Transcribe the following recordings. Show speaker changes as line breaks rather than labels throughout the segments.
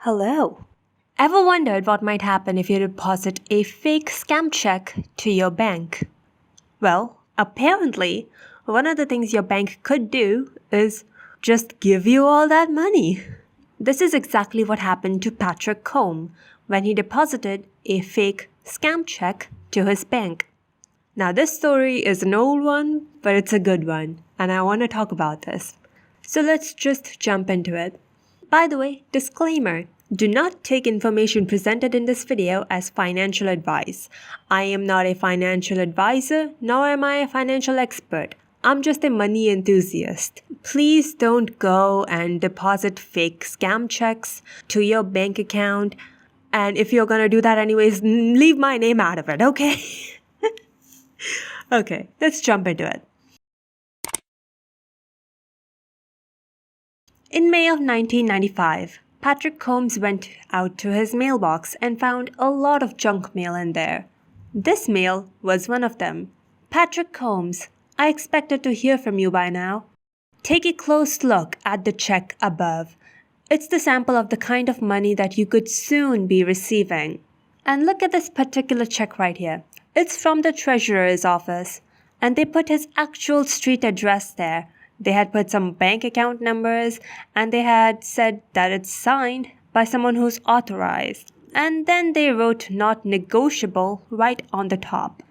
Hello. Ever wondered what might happen if you deposit a fake scam check to your bank? Well, apparently, one of the things your bank could do is just give you all that money. This is exactly what happened to Patrick Combe when he deposited a fake scam check to his bank. Now, this story is an old one, but it's a good one, and I want to talk about this. So let's just jump into it. By the way, disclaimer. Do not take information presented in this video as financial advice. I am not a financial advisor, nor am I a financial expert. I'm just a money enthusiast. Please don't go and deposit fake scam checks to your bank account. And if you're gonna do that anyways, leave my name out of it, okay? Okay, let's jump into it. In May of 1995, Patrick Combs went out to his mailbox and found a lot of junk mail in there. This mail was one of them. Patrick Combs, I expected to hear from you by now. Take a close look at the check above. It's the sample of the kind of money that you could soon be receiving. And look at this particular check right here. It's from the treasurer's office, and they put his actual street address there. They had put some bank account numbers, and they had said that it's signed by someone who's authorized. And then they wrote not negotiable right on the top.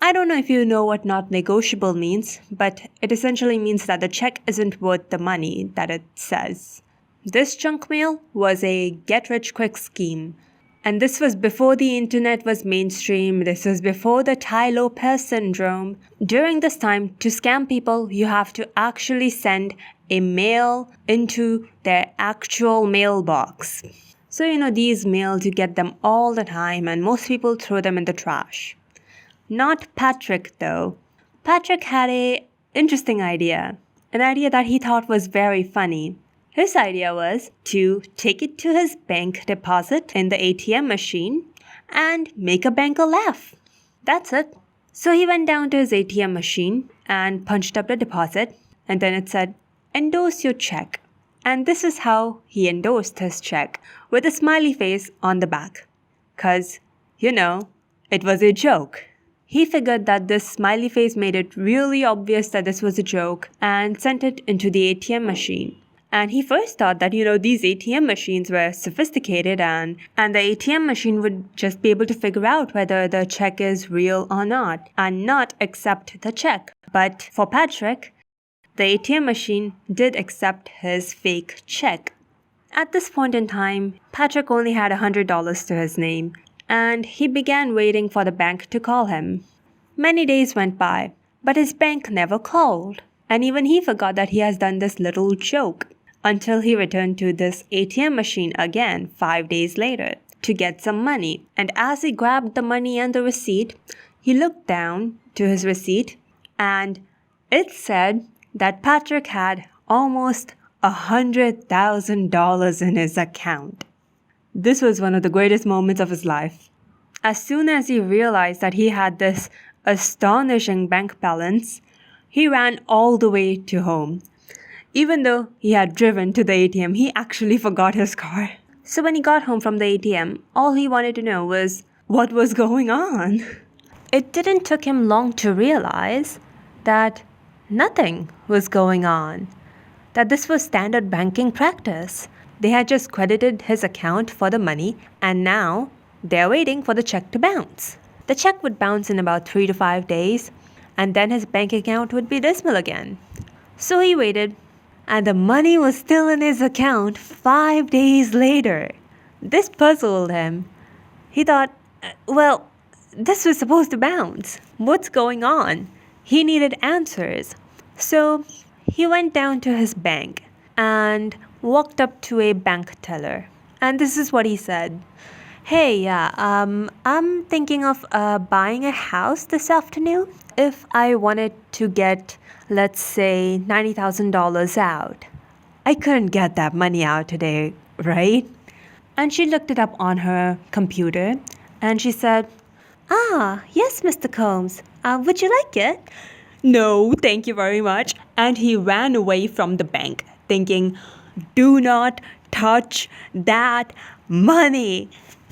I don't know if you know what not negotiable means, but it essentially means that the check isn't worth the money that it says. This junk mail was a get-rich-quick scheme. And this was before the internet was mainstream. This was before the Tai Lopez syndrome. During this time, to scam people, you have to actually send a mail into their actual mailbox. So, these mails, you get them all the time, and most people throw them in the trash. Not Patrick, though. Patrick had an interesting idea. An idea that he thought was very funny. His idea was to take it to his bank deposit in the ATM machine and make a banker laugh. That's it. So he went down to his ATM machine and punched up the deposit, and then it said, endorse your check. And this is how he endorsed his check, with a smiley face on the back. 'Cause, it was a joke. He figured that this smiley face made it really obvious that this was a joke and sent it into the ATM machine. And he first thought that, these ATM machines were sophisticated and the ATM machine would just be able to figure out whether the check is real or not and not accept the check. But for Patrick, the ATM machine did accept his fake check. At this point in time, Patrick only had $100 to his name, and he began waiting for the bank to call him. Many days went by, but his bank never called. And even he forgot that he has done this little joke until he returned to this ATM machine again 5 days later to get some money. And as he grabbed the money and the receipt, he looked down to his receipt and it said that Patrick had almost $100,000 in his account. This was one of the greatest moments of his life. As soon as he realized that he had this astonishing bank balance, he ran all the way to home. Even though he had driven to the ATM, he actually forgot his car. So when he got home from the ATM, all he wanted to know was what was going on. It didn't take him long to realize that nothing was going on, that this was standard banking practice. They had just credited his account for the money, and now they're waiting for the check to bounce. The check would bounce in about 3 to 5 days, and then his bank account would be dismal again. So he waited, and the money was still in his account 5 days later. This puzzled him. He thought, this was supposed to bounce. What's going on? He needed answers. So he went down to his bank and walked up to a bank teller. And this is what he said. Hey, I'm thinking of buying a house this afternoon. If I wanted to get, let's say, $90,000 out, I couldn't get that money out today, right? And she looked it up on her computer and she said, yes, Mr. Combs. Would you like it? No, thank you very much. And he ran away from the bank, thinking, do not touch that money.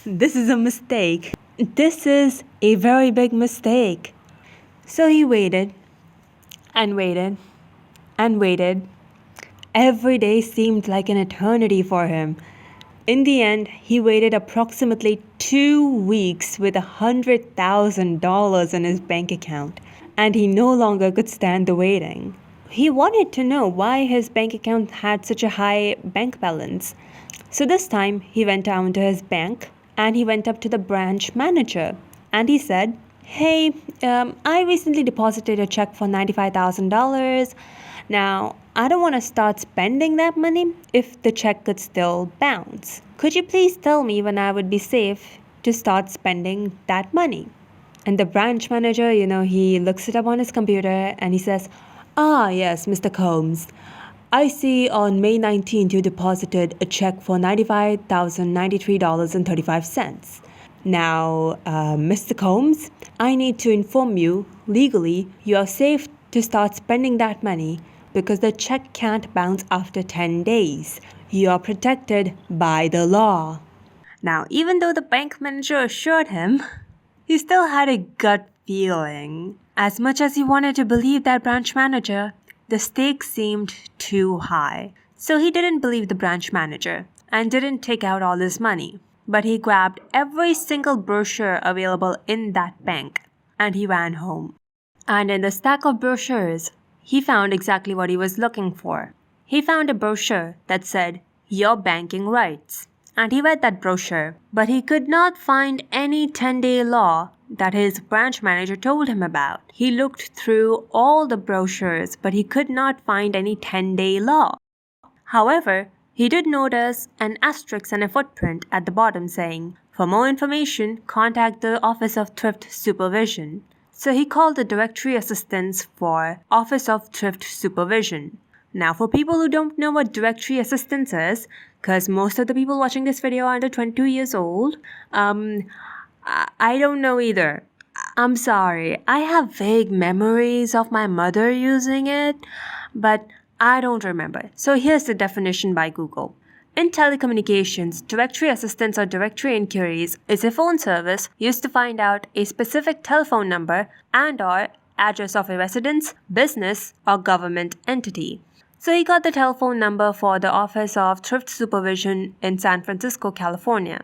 This is a mistake. This is a very big mistake. So he waited and waited and waited. Every day seemed like an eternity for him. In the end, he waited approximately 2 weeks with $100,000 in his bank account, and he no longer could stand the waiting. He wanted to know why his bank account had such a high bank balance. So this time, he went down to his bank and he went up to the branch manager and he said, "Hey, I recently deposited a check for $95,000. Now, I don't want to start spending that money if the check could still bounce. Could you please tell me when I would be safe to start spending that money?" And the branch manager, he looks it up on his computer and he says, "Ah, yes, Mr. Combs. I see on May 19th you deposited a check for $95,093.35. Now, Mr. Combs, I need to inform you, legally, you are safe to start spending that money because the check can't bounce after 10 days. You are protected by the law." Now, even though the bank manager assured him, he still had a gut feeling. As much as he wanted to believe that branch manager, the stakes seemed too high. So he didn't believe the branch manager and didn't take out all his money. But he grabbed every single brochure available in that bank and he ran home. And in the stack of brochures, he found exactly what he was looking for. He found a brochure that said, "Your banking rights." And he read that brochure, but he could not find any 10-day law that his branch manager told him about. He looked through all the brochures, but he could not find any 10-day law. However, he did notice an asterisk and a footprint at the bottom saying, "For more information, contact the Office of Thrift Supervision." So he called the directory assistance for Office of Thrift Supervision. Now, for people who don't know what directory assistance is, because most of the people watching this video are under 22 years old, I don't know either. I'm sorry. I have vague memories of my mother using it, but I don't remember. So here's the definition by Google. In telecommunications, directory assistance or directory inquiries is a phone service used to find out a specific telephone number and/or address of a residence, business, or government entity. So he got the telephone number for the Office of Thrift Supervision in San Francisco, California,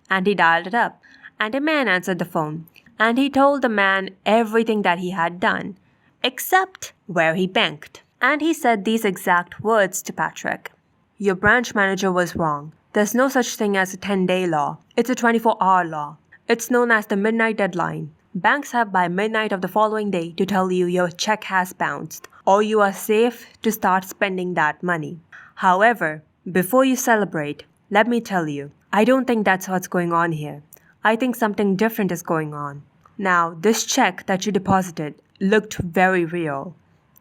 and he dialed it up, and a man answered the phone, and he told the man everything that he had done, except where he banked. And he said these exact words to Patrick. "Your branch manager was wrong. There's no such thing as a 10-day law. It's a 24-hour law. It's known as the midnight deadline. Banks have by midnight of the following day to tell you your check has bounced, or you are safe to start spending that money. However, before you celebrate, let me tell you, I don't think that's what's going on here. I think something different is going on. Now, this check that you deposited looked very real."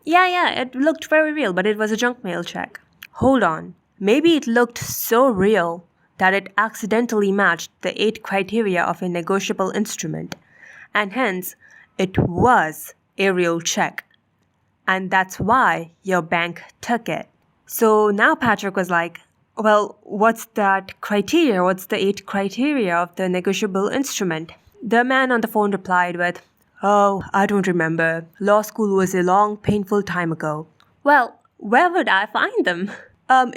Yeah, it looked very real, but it was a junk mail check. "Hold on. Maybe it looked so real that it accidentally matched the 8 criteria of a negotiable instrument, and hence, it was a real check. And that's why your bank took it." So now Patrick was like, "Well, what's that criteria? What's the 8 criteria of the negotiable instrument?" The man on the phone replied with, "Oh, I don't remember. Law school was a long, painful time ago." Well, where would I find them?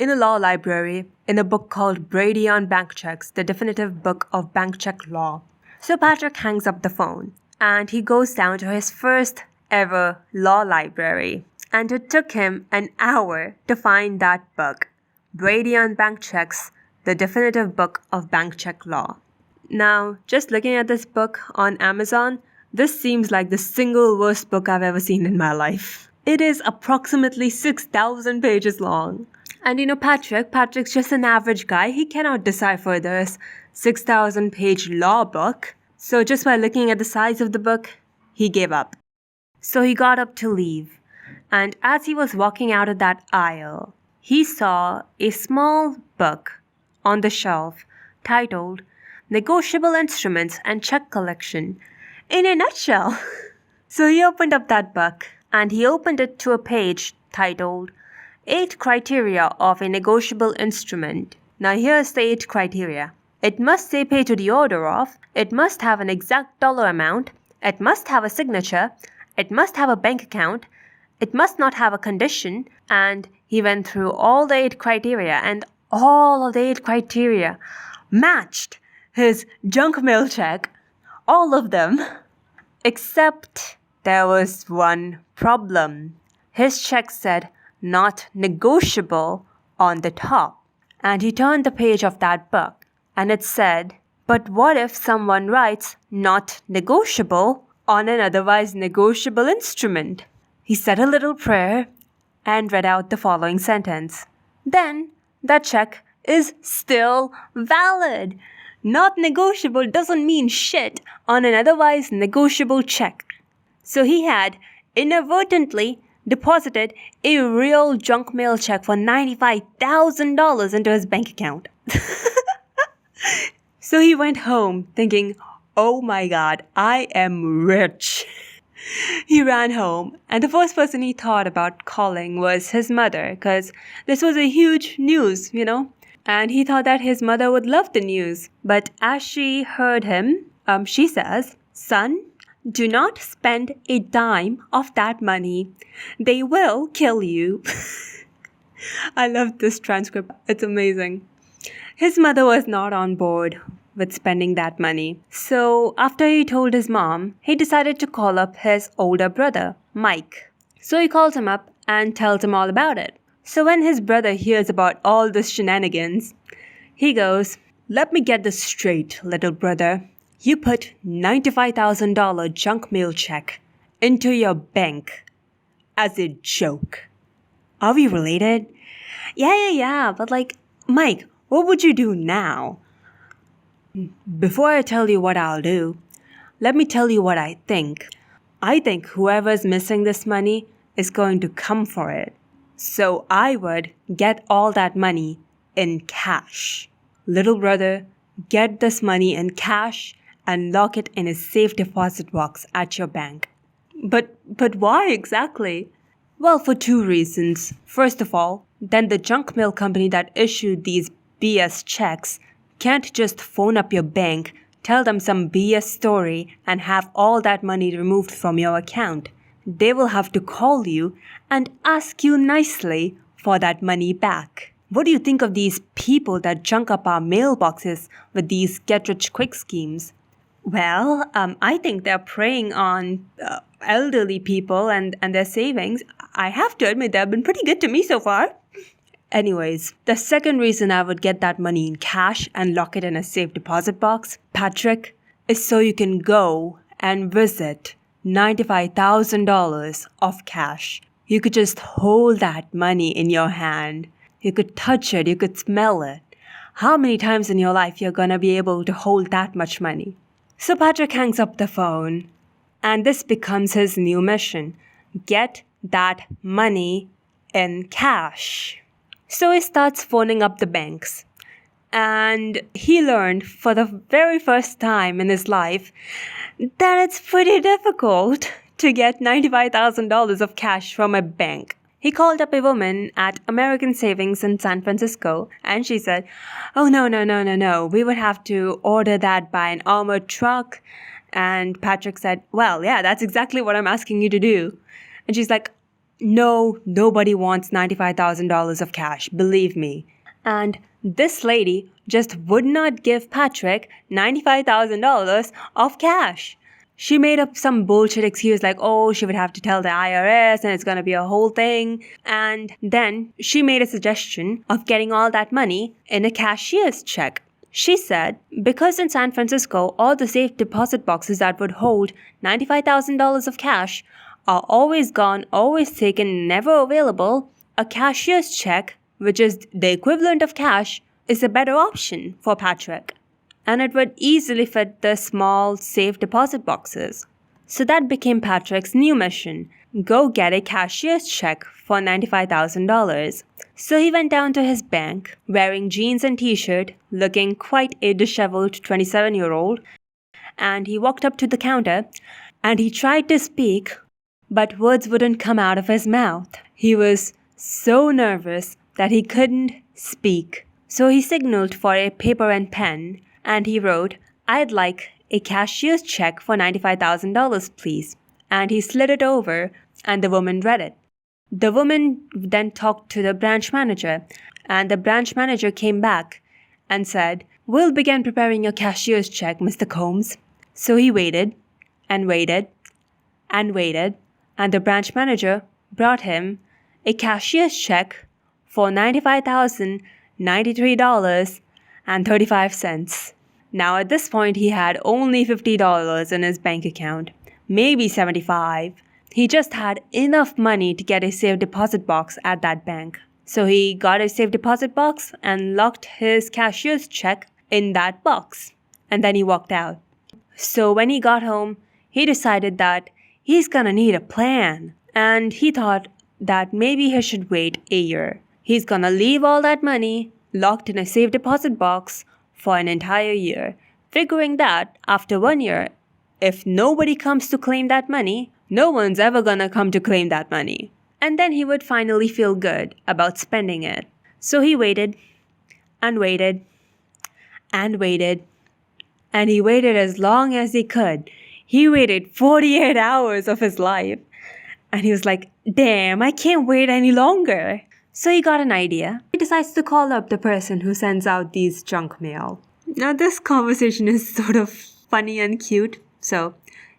In a law library, in a book called Brady on Bank Checks, the definitive book of bank check law. So Patrick hangs up the phone, and he goes down to his first ever law library. And it took him an hour to find that book, Brady on Bank Checks, the definitive book of bank check law. Now, just looking at this book on Amazon, this seems like the single worst book I've ever seen in my life. It is approximately 6,000 pages long. And Patrick's just an average guy. He cannot decipher this 6,000-page law book. So just by looking at the size of the book, he gave up. So he got up to leave. And as he was walking out of that aisle, he saw a small book on the shelf titled Negotiable Instruments and Check Collection in a nutshell. So he opened up that book and he opened it to a page titled 8 Criteria of a Negotiable Instrument. Now here's the 8 criteria. It must say pay to the order of, it must have an exact dollar amount, it must have a signature, it must have a bank account, it must not have a condition, and he went through all the 8 criteria, and all of the 8 criteria matched his junk mail check, all of them, except there was one problem. His check said not negotiable on the top, and he turned the page of that book. And it said, but what if someone writes not negotiable on an otherwise negotiable instrument? He said a little prayer and read out the following sentence. Then that check is still valid. Not negotiable doesn't mean shit on an otherwise negotiable check. So he had inadvertently deposited a real junk mail check for $95,000 into his bank account. So he went home thinking, oh my God, I am rich. He ran home, and the first person he thought about calling was his mother, because this was a huge news, and he thought that his mother would love the news. But as she heard him, she says, son, do not spend a dime of that money. They will kill you. I love this transcript. It's amazing. His mother was not on board with spending that money. So after he told his mom, he decided to call up his older brother, Mike. So he calls him up and tells him all about it. So when his brother hears about all this shenanigans, he goes, let me get this straight, little brother. You put $95,000 junk mail check into your bank as a joke. Are we related? Yeah, but Mike, what would you do now? Before I tell you what I'll do, let me tell you what I think. I think whoever's missing this money is going to come for it. So I would get all that money in cash. Little brother, get this money in cash and lock it in a safe deposit box at your bank. But why exactly? Well, for 2 reasons. First of all, then the junk mail company that issued these BS checks can't just phone up your bank, tell them some BS story, and have all that money removed from your account. They will have to call you and ask you nicely for that money back. What do you think of these people that junk up our mailboxes with these get-rich-quick schemes? Well, I think they're preying on elderly people and their savings. I have to admit, they've been pretty good to me so far. Anyways, the second reason I would get that money in cash and lock it in a safe deposit box, Patrick, is so you can go and visit $95,000 of cash. You could just hold that money in your hand. You could touch it, you could smell it. How many times in your life you're gonna be able to hold that much money? So Patrick hangs up the phone, and this becomes his new mission. Get that money in cash. So he starts phoning up the banks. And he learned for the very first time in his life that it's pretty difficult to get $95,000 of cash from a bank. He called up a woman at American Savings in San Francisco, and she said, oh, no. We would have to order that by an armored truck. And Patrick said, well, yeah, that's exactly what I'm asking you to do. And she's like, no, nobody wants $95,000 of cash, believe me. And this lady just would not give Patrick $95,000 of cash. She made up some bullshit excuse like, oh, she would have to tell the IRS and it's going to be a whole thing. And then she made a suggestion of getting all that money in a cashier's check. She said, because in San Francisco, all the safe deposit boxes that would hold $95,000 of cash are always gone, always taken, never available, a cashier's check, which is the equivalent of cash, is a better option for Patrick. And it would easily fit the small, safe deposit boxes. So that became Patrick's new mission. Go get a cashier's check for $95,000. So he went down to his bank, wearing jeans and t-shirt, looking quite a disheveled 27-year-old. And he walked up to the counter, and he tried to speak, but words wouldn't come out of his mouth. He was so nervous that he couldn't speak. So he signaled for a paper and pen, and he wrote, "I'd like a cashier's check for $95,000, please." And he slid it over, and the woman read it. The woman then talked to the branch manager, and the branch manager came back and said, "We'll begin preparing your cashier's check, Mr. Combs." So he waited and waited and waited, and the branch manager brought him a cashier's check for $95,093.35. Now at this point he had only $50 in his bank account, maybe $75. He just had enough money to get a safe deposit box at that bank. So he got a safe deposit box and locked his cashier's check in that box. And then he walked out. So when he got home, he decided that he's gonna need a plan. And he thought that maybe he should wait a year. He's gonna leave all that money locked in a safe deposit box for an entire year, figuring that after 1 year, if nobody comes to claim that money, no one's ever gonna come to claim that money. And then he would finally feel good about spending it. So he waited and waited and waited, and he waited as long as he could. He waited 48 hours of his life. And he was like, damn, I can't wait any longer. So he got an idea. He decides to call up the person who sends out these junk mail. Now this conversation is sort of funny and cute. So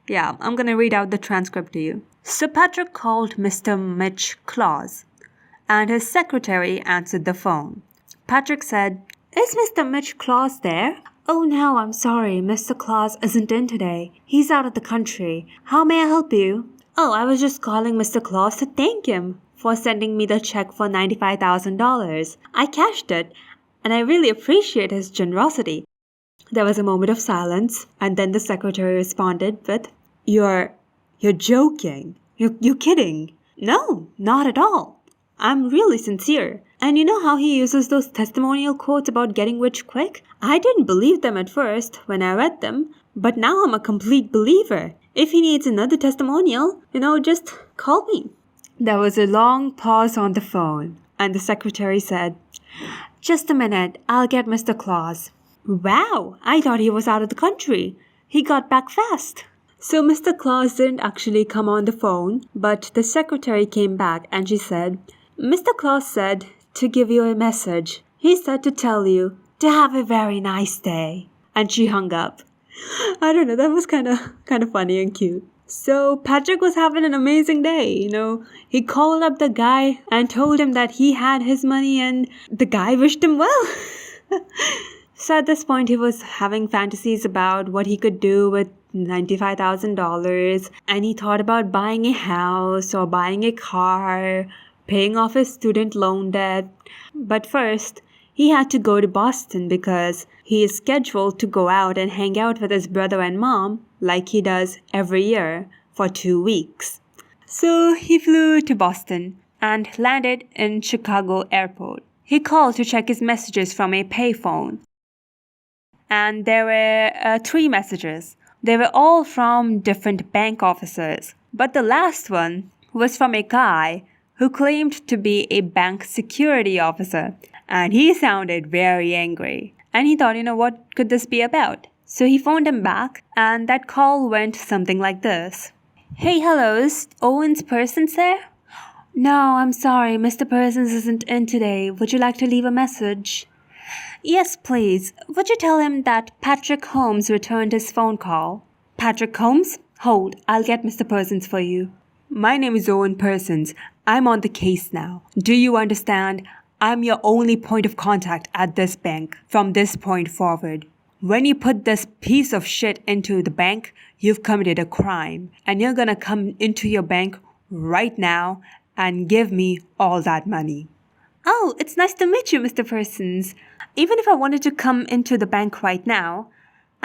yeah, I'm gonna read out the transcript to you. So Patrick called Mr. Mitch Claus, and his secretary answered the phone. Patrick said, "Is Mr. Mitch Claus there?" "Oh no, I'm sorry, Mr. Claus isn't in today. He's out of the country. How may I help you?" "Oh, I was just calling Mr. Claus to thank him for sending me the check for $95,000. I cashed it, and I really appreciate his generosity." There was a moment of silence, and then the secretary responded with, You're joking. You're kidding." "No, not at all. I'm really sincere. And you know how he uses those testimonial quotes about getting rich quick? I didn't believe them at first when I read them, but now I'm a complete believer. If he needs another testimonial, just call me." There was a long pause on the phone, and the secretary said, "Just a minute, I'll get Mr. Claus." "Wow, I thought he was out of the country. He got back fast." So Mr. Claus didn't actually come on the phone, but the secretary came back and she said, "Mr. Claus said to give you a message. He said to tell you to have a very nice day." And she hung up. I don't know, that was kind of funny and cute. So Patrick was having an amazing day, He called up the guy and told him that he had his money, and the guy wished him well. So at this point, he was having fantasies about what he could do with $95,000, and he thought about buying a house or buying a car, paying off his student loan debt. But first, he had to go to Boston because he is scheduled to go out and hang out with his brother and mom like he does every year for 2 weeks. So he flew to Boston and landed in Chicago airport. He called to check his messages from a payphone. And there were 3 messages. They were all from different bank officers. But the last one was from a guy who claimed to be a bank security officer. And he sounded very angry. And he thought, what could this be about? So he phoned him back, and that call went something like this. "Hey, hello, is Owens Persons there?" "No, I'm sorry, Mr. Persons isn't in today. Would you like to leave a message?" "Yes, please. Would you tell him that Patrick Holmes returned his phone call?" "Patrick Holmes? Hold, I'll get Mr. Persons for you." "My name is Owen Persons. I'm on the case now. Do you understand? I'm your only point of contact at this bank from this point forward. When you put this piece of shit into the bank, you've committed a crime, and you're gonna come into your bank right now and give me all that money." "Oh, it's nice to meet you, Mr. Persons. Even if I wanted to come into the bank right now,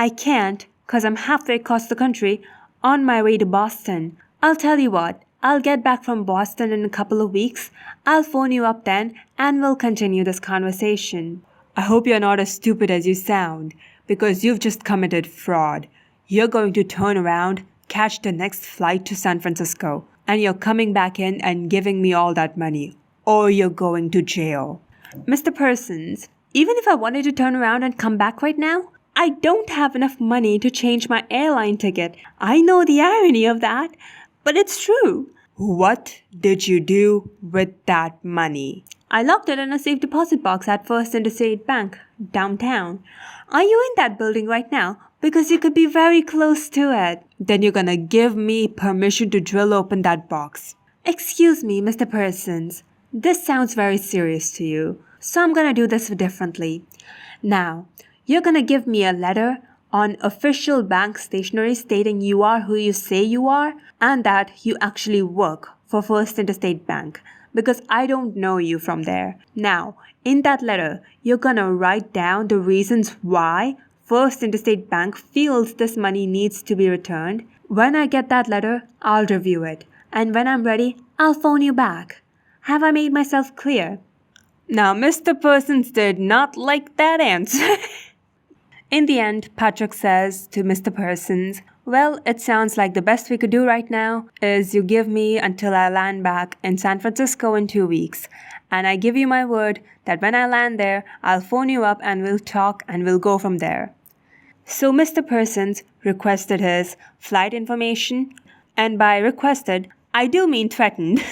I can't because I'm halfway across the country on my way to Boston. I'll tell you what, I'll get back from Boston in a couple of weeks. I'll phone you up then and we'll continue this conversation." "I hope you're not as stupid as you sound, because you've just committed fraud. You're going to turn around, catch the next flight to San Francisco, and you're coming back in and giving me all that money, or you're going to jail." "Mr. Persons, Even if I wanted to turn around and come back right now, I don't have enough money to change my airline ticket. I know the irony of that, but it's true. What did you do with that money? I locked it in a safe deposit box at First Interstate Bank, downtown. Are you in that building right now? Because you could be very close to it. Then you're gonna give me permission to drill open that box. Excuse me, Mr. Persons. This sounds very serious to you, so I'm gonna do this differently. Now, you're gonna give me a letter on official bank stationery stating you are who you say you are and that you actually work for First Interstate Bank, because I don't know you from there. Now, in that letter, you're gonna write down the reasons why First Interstate Bank feels this money needs to be returned. When I get that letter, I'll review it. And when I'm ready, I'll phone you back. Have I made myself clear? Now, Mr. Persons did not like that answer. In the end, Patrick says to Mr. Persons, well, it sounds like the best we could do right now is you give me until I land back in San Francisco in 2 weeks. And I give you my word that when I land there, I'll phone you up and we'll talk and we'll go from there. So Mr. Persons requested his flight information, and by requested, I do mean threatened.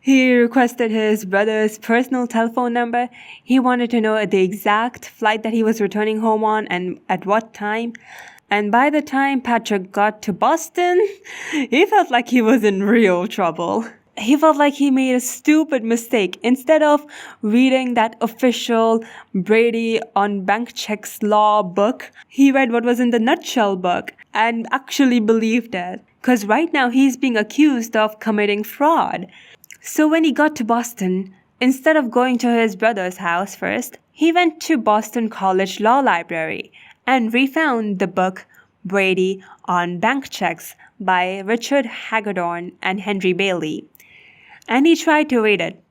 He requested his brother's personal telephone number. He wanted to know the exact flight that he was returning home on and at what time. And by the time Patrick got to Boston, he felt like he was in real trouble. He felt like he made a stupid mistake. Instead of reading that official Brady on bank checks law book, he read what was in the nutshell book and actually believed it. Because right now he's being accused of committing fraud. So when he got to Boston, instead of going to his brother's house first, he went to Boston College Law Library and refound the book Brady on Bank Checks by Richard Hagedorn and Henry Bailey. And he tried to read it,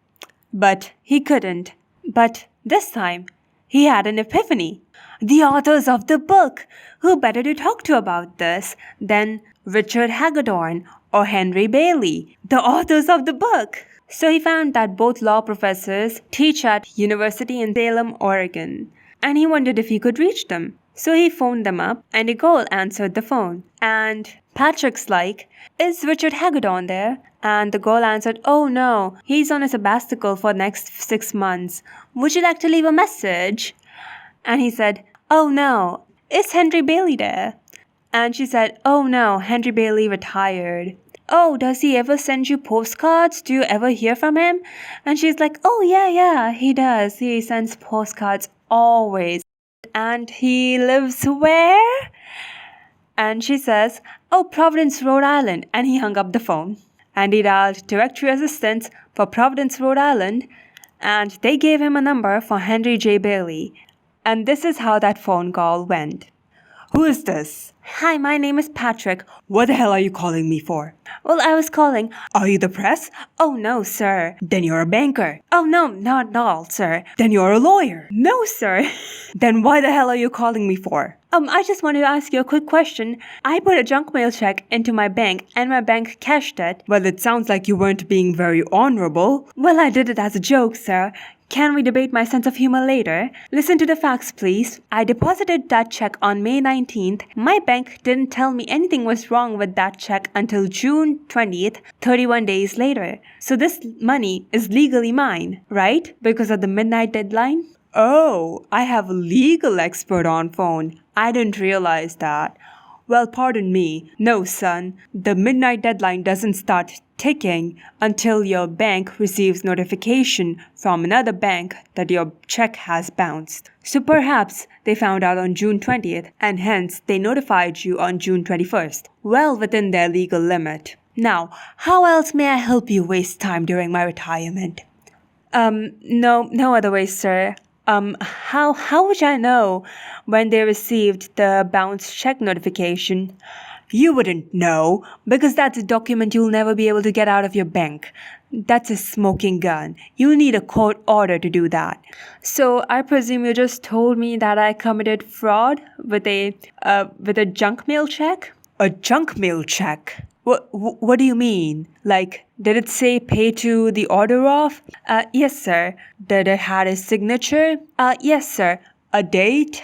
but he couldn't. But this time, he had an epiphany. The authors of the book! Who better to talk to about this than Richard Hagedorn or Henry Bailey, the authors of the book? So he found that both law professors teach at University in Salem, Oregon, and he wondered if he could reach them. So he phoned them up, and a girl answered the phone. And Patrick's like, is Richard Hagedorn there? And the girl answered, oh no, he's on a sabbatical for the next 6 months. Would you like to leave a message? And he said, oh no, is Henry Bailey there? And she said, oh no, Henry Bailey retired. Oh, does he ever send you postcards? Do you ever hear from him? And she's like, oh yeah, he does. He sends postcards always. And he lives where? And she says, oh, Providence, Rhode Island. And he hung up the phone. And he dialed directory assistance for Providence, Rhode Island. And they gave him a number for Henry J. Bailey. And this is how that phone call went. Who is this? Hi, my name is Patrick. What the hell are you calling me for? Well, I was calling. Are you the press? Oh, no, sir. Then you're a banker. Oh, no, not at all, sir. Then you're a lawyer. No, sir. Then why the hell are you calling me for? I just wanted to ask you a quick question. I put a junk mail check into my bank and my bank cashed it. Well, it sounds like you weren't being very honorable. Well, I did it as a joke, sir. Can we debate my sense of humor later? Listen to the facts, please. I deposited that check on May 19th. My bank didn't tell me anything was wrong with that check until June 20th, 31 days later. So this money is legally mine, right? Because of the midnight deadline? Oh, I have a legal expert on phone. I didn't realize that. Well, pardon me. No, son. The midnight deadline doesn't start ticking until your bank receives notification from another bank that your check has bounced. So perhaps they found out on June 20th and hence they notified you on June 21st. Well within their legal limit. Now, how else may I help you waste time during my retirement? No other way, sir. How would I know when they received the bounce check notification? You wouldn't know, because that's a document you'll never be able to get out of your bank. That's a smoking gun. You'll need a court order to do that. So I presume you just told me that I committed fraud with a junk mail check? A junk mail check? What do you mean? Like, did it say pay to the order of? Yes, sir. Did it had a signature? Yes, sir. A date?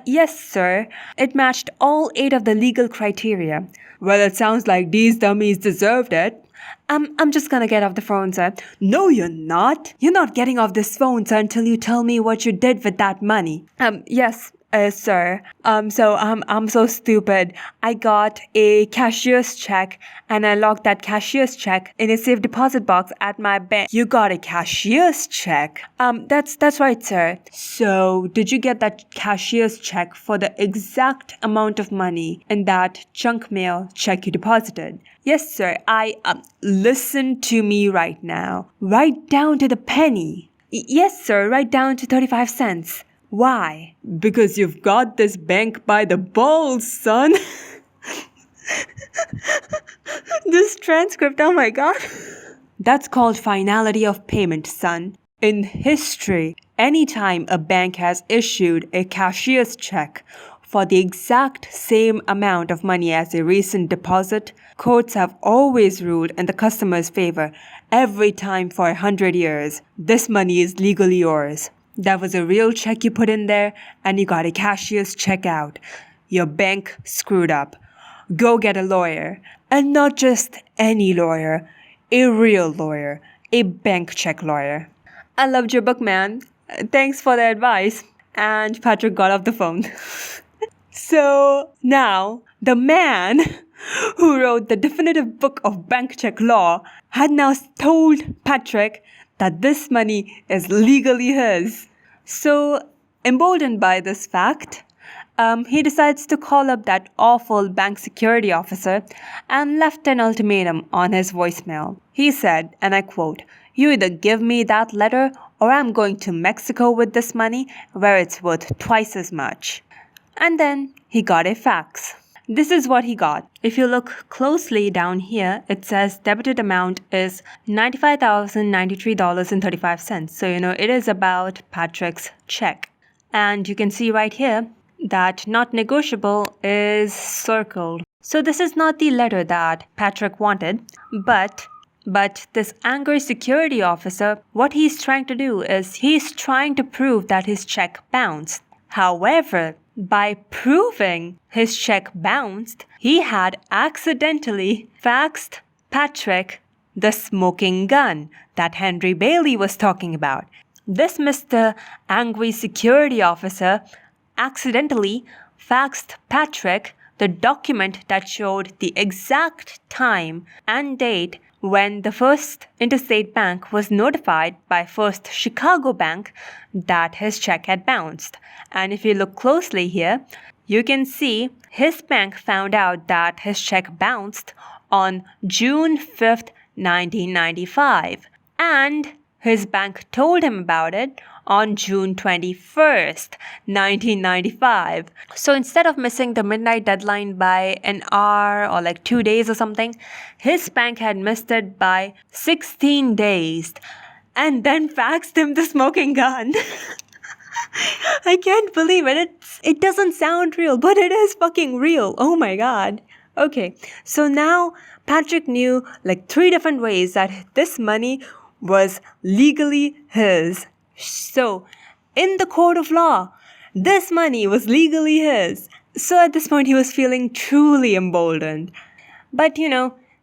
Yes, sir. It matched all 8 of the legal criteria. Well, it sounds like these dummies deserved it. I'm just gonna get off the phone, sir. No, you're not. You're not getting off this phone, sir, until you tell me what you did with that money. Yes, sir. I'm so stupid. I got a cashier's check and I locked that cashier's check in a safe deposit box at my bank. You got a cashier's check? That's right, sir. So, did you get that cashier's check for the exact amount of money in that junk mail check you deposited? Yes, sir. Listen to me right now. Right down to the penny. Yes, sir. Right down to 35 cents. Why? Because you've got this bank by the balls, son. This transcript, oh my god. That's called finality of payment, son. In history, anytime a bank has issued a cashier's check for the exact same amount of money as a recent deposit, courts have always ruled in the customer's favor every time for 100 years. This money is legally yours. That was a real check you put in there, and you got a cashier's check out. Your bank screwed up. Go get a lawyer. And not just any lawyer, a real lawyer, a bank check lawyer. I loved your book, man. Thanks for the advice. And Patrick got off the phone. So now, the man who wrote the definitive book of bank check law had now told Patrick that this money is legally his. So, emboldened by this fact, he decides to call up that awful bank security officer and left an ultimatum on his voicemail. He said, and I quote, "You either give me that letter or I'm going to Mexico with this money where it's worth twice as much." And then he got a fax. This is what he got. If you look closely down here, it says debited amount is $95,093.35. So, it is about Patrick's check. And you can see right here that not negotiable is circled. So this is not the letter that Patrick wanted, but this angry security officer, what he's trying to do is he's trying to prove that his check bounced. However, by proving his check bounced, he had accidentally faxed Patrick the smoking gun that Henry Bailey was talking about. This Mr. Angry Security Officer accidentally faxed Patrick the document that showed the exact time and date when the First Interstate Bank was notified by First Chicago Bank that his check had bounced. And if you look closely here, you can see his bank found out that his check bounced on June 5th, 1995. And his bank told him about it on June 21st, 1995. So instead of missing the midnight deadline by an hour or like 2 days or something, his bank had missed it by 16 days and then faxed him the smoking gun. I can't believe it. It doesn't sound real, but it is fucking real. Oh my god. Okay, so now Patrick knew like 3 different ways that this money was legally his. So, in the court of law, this money was legally his. So at this point, he was feeling truly emboldened. But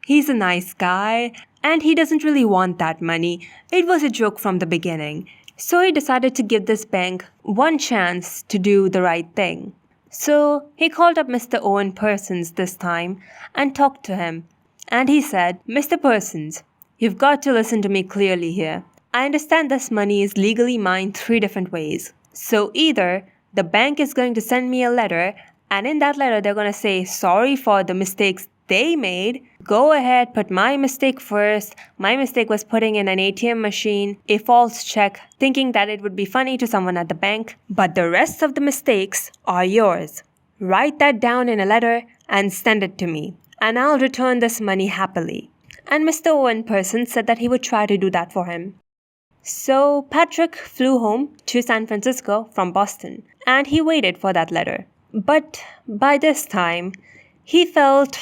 he's a nice guy, and he doesn't really want that money. It was a joke from the beginning. So he decided to give this bank one chance to do the right thing. So he called up Mr. Owen Persons this time and talked to him. And he said, "Mr. Persons, you've got to listen to me clearly here. I understand this money is legally mine 3 different ways. So either the bank is going to send me a letter, and in that letter they're going to say sorry for the mistakes they made. Go ahead, put my mistake first. My mistake was putting in an ATM machine, a false check, thinking that it would be funny to someone at the bank. But the rest of the mistakes are yours. Write that down in a letter and send it to me, and I'll return this money happily." And Mr. Owen Person said that he would try to do that for him. So Patrick flew home to San Francisco from Boston, and he waited for that letter. But by this time, he felt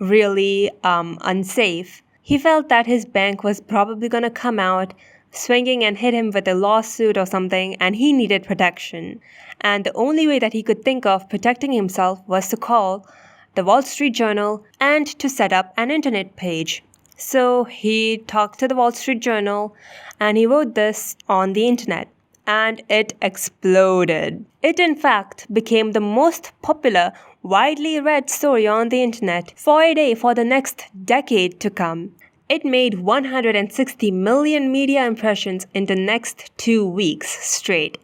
really unsafe. He felt that his bank was probably going to come out swinging and hit him with a lawsuit or something, and he needed protection. And the only way that he could think of protecting himself was to call the Wall Street Journal and to set up an internet page. So he talked to the Wall Street Journal and he wrote this on the internet, and it exploded. It in fact became the most popular, widely read story on the internet for a day for the next decade to come. It made 160 million media impressions in the next 2 weeks straight.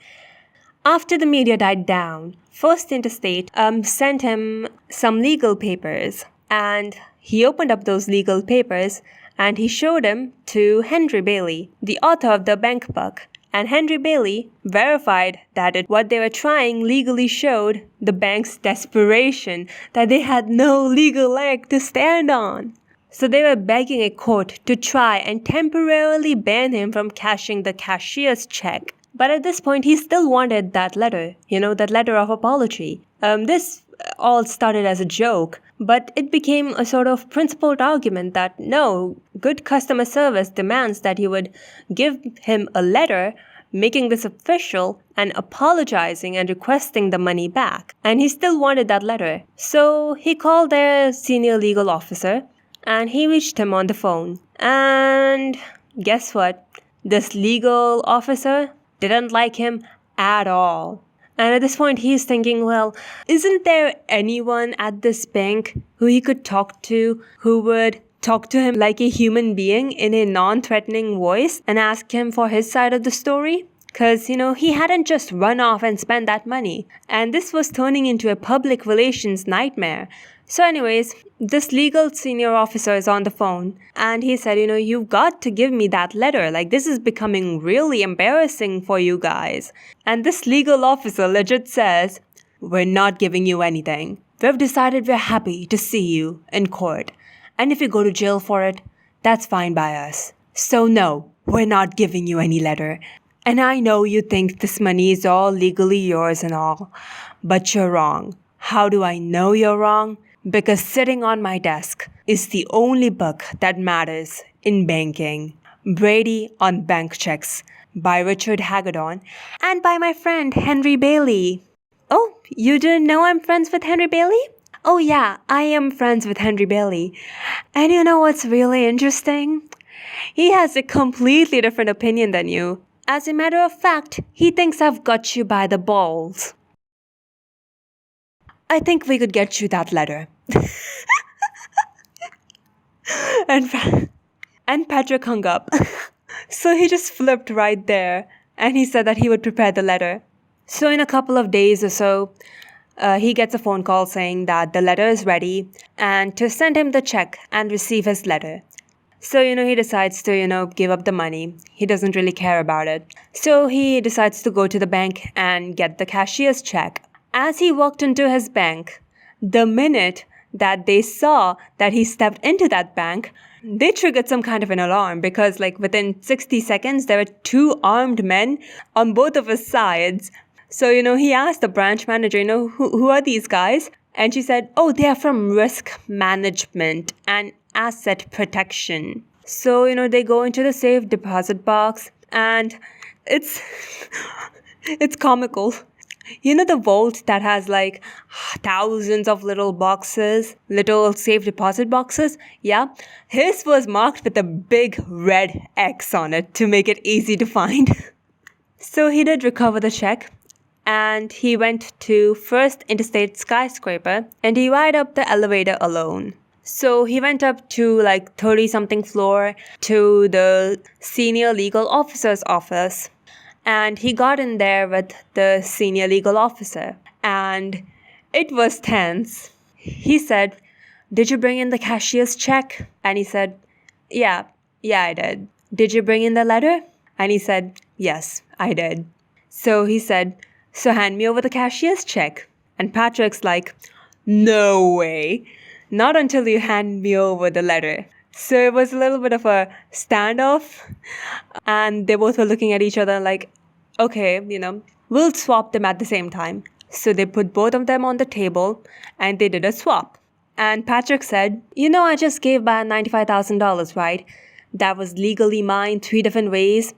After the media died down, First Interstate sent him some legal papers, and he opened up those legal papers and he showed them to Henry Bailey, the author of The Bank Buck. And Henry Bailey verified that what they were trying legally showed the bank's desperation, that they had no legal leg to stand on. So they were begging a court to try and temporarily ban him from cashing the cashier's check. But at this point, he still wanted that letter, that letter of apology. This all started as a joke, but it became a sort of principled argument that no, good customer service demands that he would give him a letter making this official and apologizing and requesting the money back. And he still wanted that letter. So he called their senior legal officer and he reached him on the phone. And guess what? This legal officer didn't like him at all. And at this point, he's thinking, well, isn't there anyone at this bank who he could talk to, who would talk to him like a human being in a non-threatening voice and ask him for his side of the story? Because, he hadn't just run off and spent that money. And this was turning into a public relations nightmare. So anyways, this legal senior officer is on the phone and he said, you've got to give me that letter. Like, this is becoming really embarrassing for you guys. And this legal officer legit says, we're not giving you anything. We've decided we're happy to see you in court. And if you go to jail for it, that's fine by us. So no, we're not giving you any letter. And I know you think this money is all legally yours and all, but you're wrong. How do I know you're wrong? Because sitting on my desk is the only book that matters in banking. Brady on Bank Checks by Richard Hagedorn and by my friend Henry Bailey. Oh, you didn't know I'm friends with Henry Bailey? Oh yeah, I am friends with Henry Bailey. And you know what's really interesting? He has a completely different opinion than you. As a matter of fact, he thinks I've got you by the balls. I think we could get you that letter. And Patrick hung up. So he just flipped right there and he said that he would prepare the letter. So in a couple of days or so, he gets a phone call saying that the letter is ready and to send him the check and receive his letter. So, he decides to, give up the money. He doesn't really care about it. So he decides to go to the bank and get the cashier's check. As he walked into his bank, the minute that they saw that he stepped into that bank, they triggered some kind of an alarm because within 60 seconds, there were 2 armed men on both of his sides. So, he asked the branch manager, who are these guys? And she said, oh, they are from risk management and asset protection. So, they go into the safe deposit box and it's comical. The vault that has thousands of little boxes, little safe deposit boxes? Yeah. His was marked with a big red X on it to make it easy to find. So he did recover the check and he went to First Interstate Skyscraper and he ride up the elevator alone. So he went up to 30-something floor to the senior legal officer's office. And he got in there with the senior legal officer. And it was tense. He said, did you bring in the cashier's check? And he said, yeah, I did. Did you bring in the letter? And he said, yes, I did. So he said, so hand me over the cashier's check. And Patrick's like, no way. Not until you hand me over the letter. So it was a little bit of a standoff. And they both were looking at each other like, okay, we'll swap them at the same time. So they put both of them on the table and they did a swap. And Patrick said, "You know, I just gave back $95,000, right? That was legally mine 3 different ways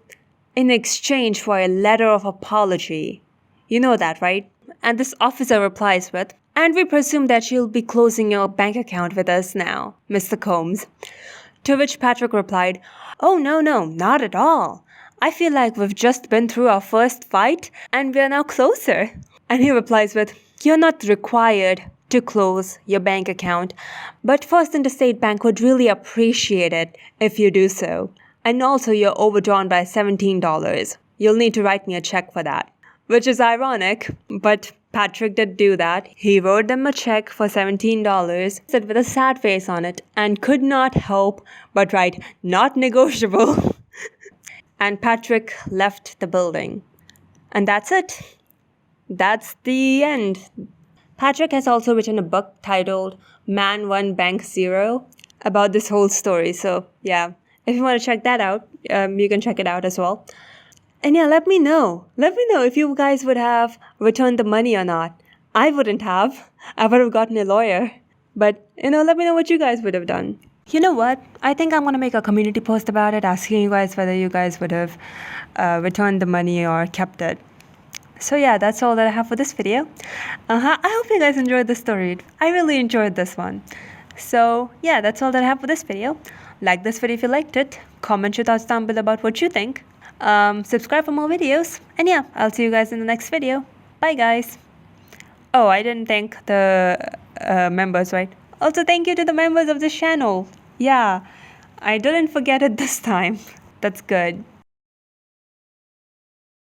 in exchange for a letter of apology. You know that, right?" And this officer replies with, "And we presume that you'll be closing your bank account with us now, Mr. Combs." To which Patrick replied, "Oh, no, not at all. I feel like we've just been through our first fight and we're now closer." And he replies with, "You're not required to close your bank account, but First Interstate Bank would really appreciate it if you do so. And also you're overdrawn by $17. You'll need to write me a check for that." Which is ironic, but Patrick did do that. He wrote them a check for $17, said with a sad face on it, and could not help but write, "Not negotiable." And Patrick left the building. And that's it. That's the end. Patrick has also written a book titled Man One Bank Zero about this whole story. So yeah, if you want to check that out, you can check it out as well. And yeah, let me know. Let me know if you guys would have returned the money or not. I wouldn't have. I would have gotten a lawyer. But, let me know what you guys would have done. You know what? I think I'm going to make a community post about it, asking you guys whether you guys would have returned the money or kept it. So yeah, that's all that I have for this video. I hope you guys enjoyed the story. I really enjoyed this one. So yeah, that's all that I have for this video. Like this video if you liked it. Comment your thoughts down below about what you think. Subscribe for more videos. And yeah, I'll see you guys in the next video. Bye guys. Oh, I didn't thank the members, right? Also, thank you to the members of this channel. Yeah, I didn't forget it this time. That's good.